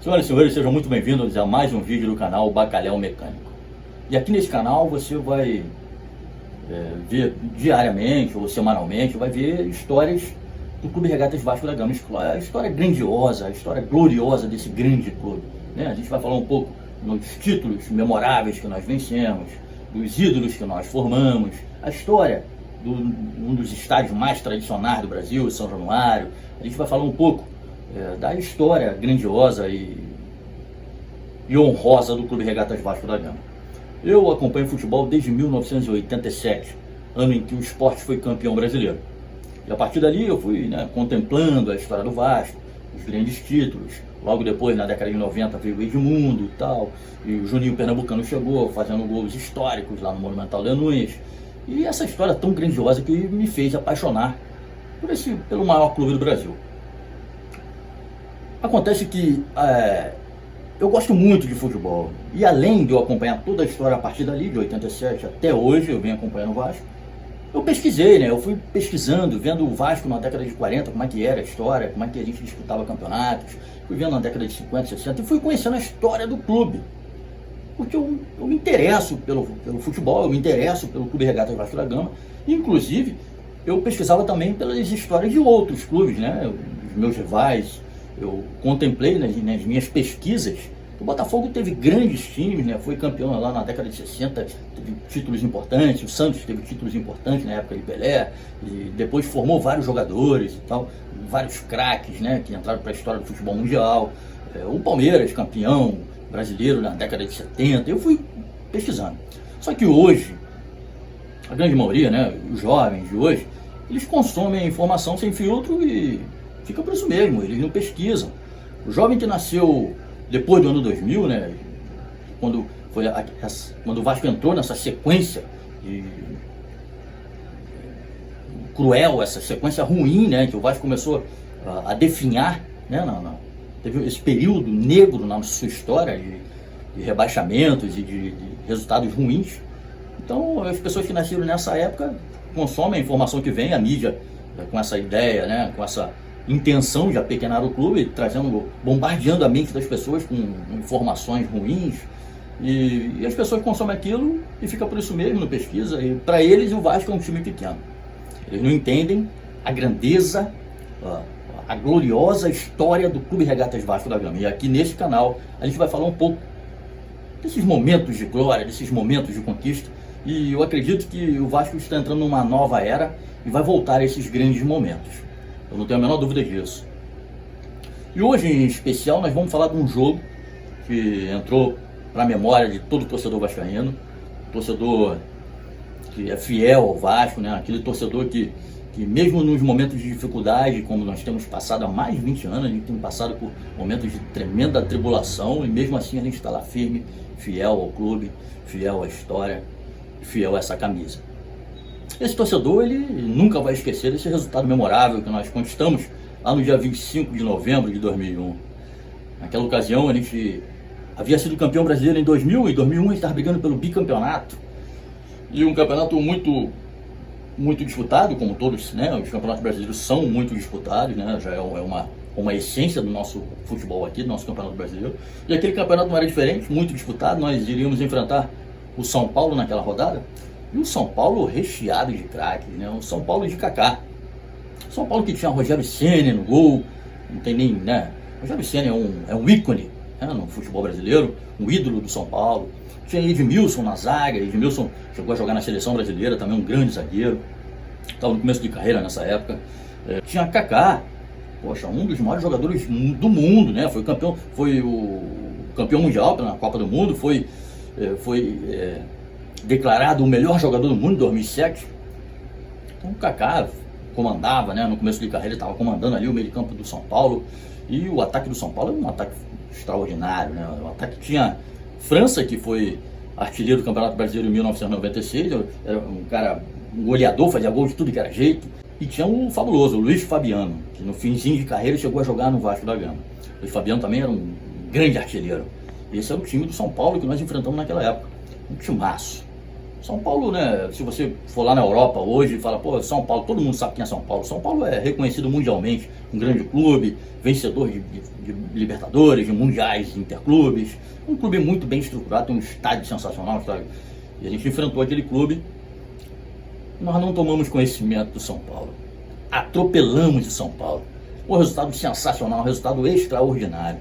Senhoras e senhores, sejam muito bem-vindos a mais um vídeo do canal Bacalhau Mecânico. E aqui nesse canal você vai ver diariamente ou semanalmente, vai ver histórias do Clube Regatas Vasco da Gama. A história grandiosa, a história gloriosa desse grande clube, né? A gente vai falar um pouco dos títulos memoráveis que nós vencemos, dos ídolos que nós formamos, a história de um dos estádios mais tradicionais do Brasil, São Januário. A gente vai falar um pouco da história grandiosa e honrosa do Clube Regatas Vasco da Gama. Eu acompanho futebol desde 1987, ano em que o esporte foi campeão brasileiro. E a partir dali eu fui contemplando a história do Vasco, os grandes títulos. Logo depois, na década de 90, veio o Edmundo e tal, e o Juninho Pernambucano chegou fazendo gols históricos lá no Monumental de Nunes. E essa história tão grandiosa que me fez apaixonar pelo maior clube do Brasil. Acontece que eu gosto muito de futebol, e além de eu acompanhar toda a história a partir dali, de 87 até hoje, eu venho acompanhando o Vasco, eu pesquisei, eu fui pesquisando, vendo o Vasco na década de 40, como é que era a história, como é que a gente disputava campeonatos, fui vendo na década de 50, 60, e fui conhecendo a história do clube, porque eu me interesso pelo futebol, eu me interesso pelo Clube Regatas Vasco da Gama, e, inclusive, eu pesquisava também pelas histórias de outros clubes, os meus rivais. Eu contemplei nas minhas pesquisas. O Botafogo teve grandes times, foi campeão lá na década de 60, teve títulos importantes. O Santos teve títulos importantes na época de Pelé, e depois formou vários jogadores e tal, vários craques, que entraram para a história do futebol mundial. O Palmeiras, campeão brasileiro na década de 70. Eu fui pesquisando. Só que hoje, a grande maioria, os jovens de hoje, eles consomem a informação sem filtro e fica por isso mesmo, eles não pesquisam. O jovem que nasceu depois do ano 2000, quando o Vasco entrou nessa sequência cruel, essa sequência ruim, que o Vasco começou a definhar, teve esse período negro na sua história de rebaixamentos e de resultados ruins. Então, as pessoas que nasceram nessa época consomem a informação que vem, a mídia com essa ideia, com essa intenção de apequenar o clube, bombardeando a mente das pessoas com informações ruins, e as pessoas consomem aquilo e fica por isso mesmo, não pesquisa, e para eles o Vasco é um time pequeno. Eles não entendem a grandeza, a gloriosa história do Clube Regatas Vasco da Gama. E aqui neste canal a gente vai falar um pouco desses momentos de glória, desses momentos de conquista, e eu acredito que o Vasco está entrando numa nova era e vai voltar a esses grandes momentos. Eu não tenho a menor dúvida disso. E hoje, em especial, nós vamos falar de um jogo que entrou para a memória de todo torcedor vascaíno, torcedor que é fiel ao Vasco, aquele torcedor que mesmo nos momentos de dificuldade, como nós temos passado há mais de 20 anos, a gente tem passado por momentos de tremenda tribulação, e mesmo assim a gente está lá firme, fiel ao clube, fiel à história, fiel a essa camisa. Esse torcedor, ele nunca vai esquecer desse resultado memorável que nós conquistamos lá no dia 25 de novembro de 2001. Naquela ocasião, a gente havia sido campeão brasileiro em 2000, e em 2001 a gente estava brigando pelo bicampeonato. E um campeonato muito, muito disputado, como todos, os campeonatos brasileiros são muito disputados, já é uma essência do nosso futebol aqui, do nosso campeonato brasileiro. E aquele campeonato não era diferente, muito disputado. Nós iríamos enfrentar o São Paulo naquela rodada. E o São Paulo recheado de craques, o São Paulo de Kaká. O São Paulo que tinha Rogério Ceni no gol, não tem nem, Rogério Ceni é um ícone no futebol brasileiro, um ídolo do São Paulo. Tinha Edmilson na zaga, Edmilson chegou a jogar na seleção brasileira, também um grande zagueiro, estava no começo de carreira nessa época. Tinha Kaká, um dos maiores jogadores do mundo, foi o campeão mundial na Copa do Mundo, foi declarado o melhor jogador do mundo em 2007. Então o Kaká comandava, no começo de carreira, ele estava comandando ali o meio de campo do São Paulo, e o ataque do São Paulo é um ataque extraordinário, O ataque tinha França, que foi artilheiro do Campeonato Brasileiro em 1996, era um goleador, fazia gol de tudo que era jeito, e tinha o fabuloso Luiz Fabiano, que no finzinho de carreira chegou a jogar no Vasco da Gama. O Luiz Fabiano também era um grande artilheiro. Esse era o time do São Paulo que nós enfrentamos naquela época, um timaço. São Paulo, né? Se você for lá na Europa hoje e fala, pô, São Paulo, todo mundo sabe quem é São Paulo. São Paulo é reconhecido mundialmente, um grande clube, vencedor de Libertadores, de Mundiais, de Interclubes. Um clube muito bem estruturado, tem um estádio sensacional, sabe? E a gente enfrentou aquele clube. Nós não tomamos conhecimento do São Paulo. Atropelamos o São Paulo. Um resultado sensacional, um resultado extraordinário.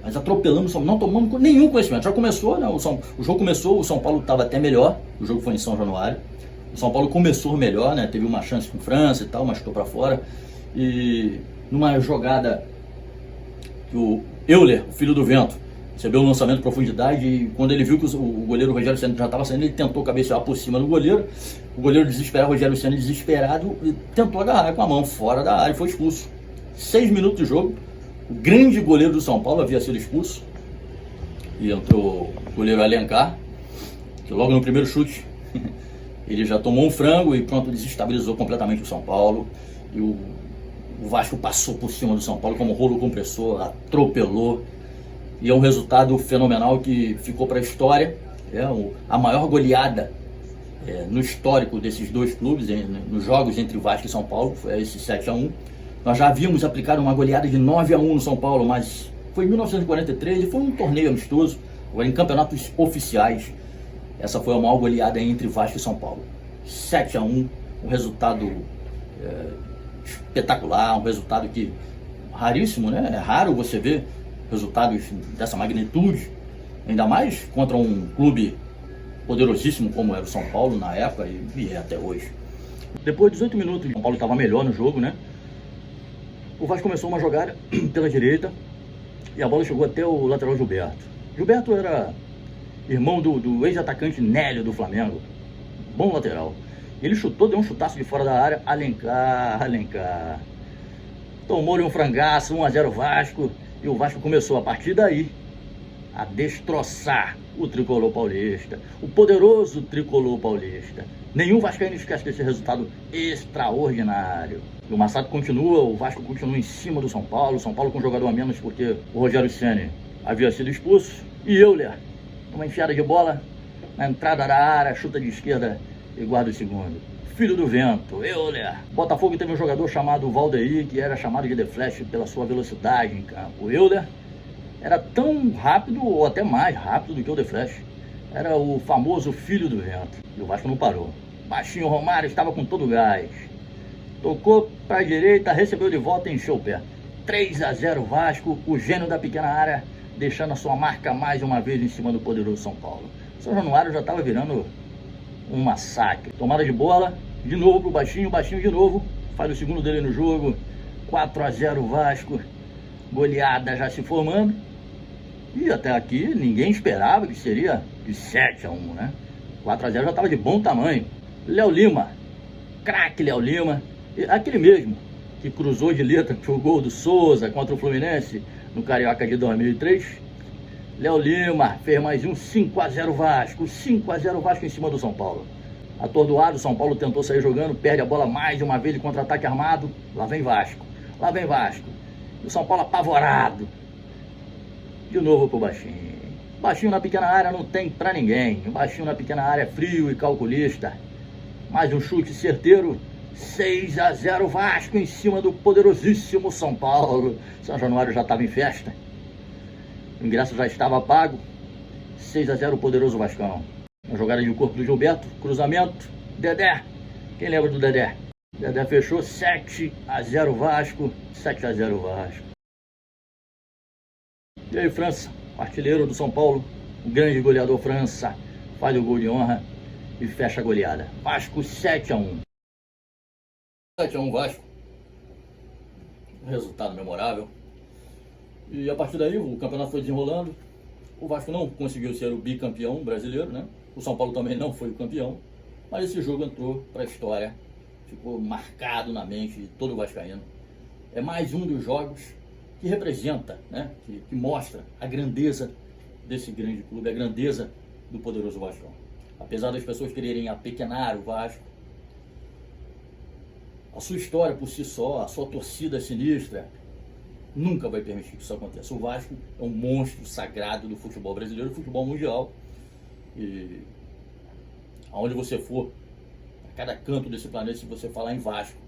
Mas atropelamos, não tomamos nenhum conhecimento. Já começou, né? O jogo começou, o São Paulo estava até melhor. O jogo foi em São Januário. O São Paulo começou melhor, né? Teve uma chance com França e tal, mas ficou para fora. E numa jogada que o Euler, o filho do vento, recebeu um lançamento de profundidade e quando ele viu que o goleiro Rogério Ceni já estava saindo, ele tentou cabecear por cima do goleiro. O goleiro desesperado, Rogério Ceni desesperado, tentou agarrar com a mão fora da área e foi expulso. 6 minutos de jogo. O grande goleiro do São Paulo havia sido expulso. E entrou o goleiro Alencar, que logo no primeiro chute ele já tomou um frango e pronto, desestabilizou completamente o São Paulo. E o Vasco passou por cima do São Paulo como rolo compressor, atropelou. E é um resultado fenomenal que ficou para a história. É a maior goleada no histórico desses dois clubes, nos jogos entre Vasco e São Paulo, foi esse 7-1. Nós já havíamos aplicado uma goleada de 9-1 no São Paulo, mas foi em 1943 e foi um torneio amistoso. Agora em campeonatos oficiais, essa foi a maior goleada entre Vasco e São Paulo. 7-1, um resultado espetacular, um resultado que raríssimo, né? É raro você ver resultados dessa magnitude, ainda mais contra um clube poderosíssimo como era o São Paulo na época e é até hoje. Depois de 18 minutos, o São Paulo estava melhor no jogo, né? O Vasco começou uma jogada pela direita e a bola chegou até o lateral Gilberto. Gilberto era irmão do ex-atacante Nélio do Flamengo, bom lateral. Ele chutou, deu um chutaço de fora da área, Alencar. Tomou-lhe um frangaço, 1-0 Vasco, e o Vasco começou a partir daí a destroçar o tricolor paulista, o poderoso tricolor paulista. Nenhum vascaíno esquece desse resultado extraordinário. E o massacre continua, o Vasco continua em cima do São Paulo com um jogador a menos porque o Rogério Ceni havia sido expulso. E Euler, uma enfiada de bola na entrada da área, chuta de esquerda e guarda o segundo. Filho do vento, Euler. Botafogo teve um jogador chamado Valdeir, que era chamado de The Flash pela sua velocidade em campo. O Euler era tão rápido ou até mais rápido do que o The Flash. Era o famoso filho do vento. E o Vasco não parou. Baixinho Romário estava com todo o gás. Tocou para a direita, recebeu de volta e encheu o pé. 3-0 Vasco, o gênio da pequena área, deixando a sua marca mais uma vez em cima do poderoso São Paulo. São Januário já estava virando um massacre. Tomada de bola, de novo pro Baixinho de novo. Faz o segundo dele no jogo. 4-0 Vasco. Goleada já se formando. E até aqui ninguém esperava que seria de 7-1, né? 4-0 já estava de bom tamanho. Léo Lima, craque Léo Lima, aquele mesmo que cruzou de letra pro gol do Souza contra o Fluminense no Carioca de 2003. Léo Lima fez mais um 5-0 Vasco, 5-0 Vasco em cima do São Paulo. Atordoado, o São Paulo tentou sair jogando, perde a bola mais uma vez de contra-ataque armado. Lá vem Vasco. E o São Paulo apavorado. De novo pro Baixinho. Baixinho na pequena área não tem pra ninguém. O Baixinho na pequena área é frio e calculista. Mais um chute certeiro. 6-0 Vasco em cima do poderosíssimo São Paulo. São Januário já estava em festa. O ingresso já estava pago. 6-0 poderoso Vascão. Uma jogada de corpo do Gilberto. Cruzamento. Dedé. Quem lembra do Dedé? Dedé fechou. 7-0 Vasco. 7-0 Vasco. E aí, França, artilheiro do São Paulo, o grande goleador França, faz o gol de honra e fecha a goleada. Vasco 7-1. 7-1 Vasco. Um resultado memorável. E a partir daí o campeonato foi desenrolando. O Vasco não conseguiu ser o bicampeão brasileiro, né? O São Paulo também não foi o campeão. Mas esse jogo entrou para a história. Ficou marcado na mente de todo vascaíno. É mais um dos jogos que representa, né, que mostra a grandeza desse grande clube, a grandeza do poderoso Vasco. Apesar das pessoas quererem apequenar o Vasco, a sua história por si só, a sua torcida sinistra, nunca vai permitir que isso aconteça. O Vasco é um monstro sagrado do futebol brasileiro, do futebol mundial. E aonde você for, a cada canto desse planeta, se você falar em Vasco,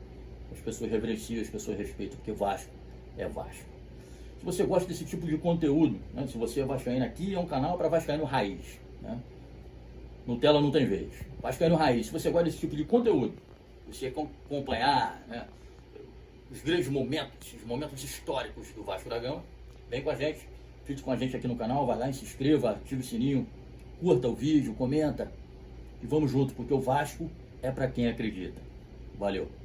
as pessoas reverenciam, as pessoas respeitam, porque Vasco é Vasco. Se você gosta desse tipo de conteúdo, né, se você é vascaíno, aqui é um canal para vascaíno raiz, né? Nutella não tem vez. Vascaíno raiz. Se você gosta desse tipo de conteúdo, você acompanhar, né, os grandes momentos, os momentos históricos do Vasco da Gama, vem com a gente, fique com a gente aqui no canal, vai lá e se inscreva, ative o sininho, curta o vídeo, comenta e vamos junto, porque o Vasco é para quem acredita. Valeu!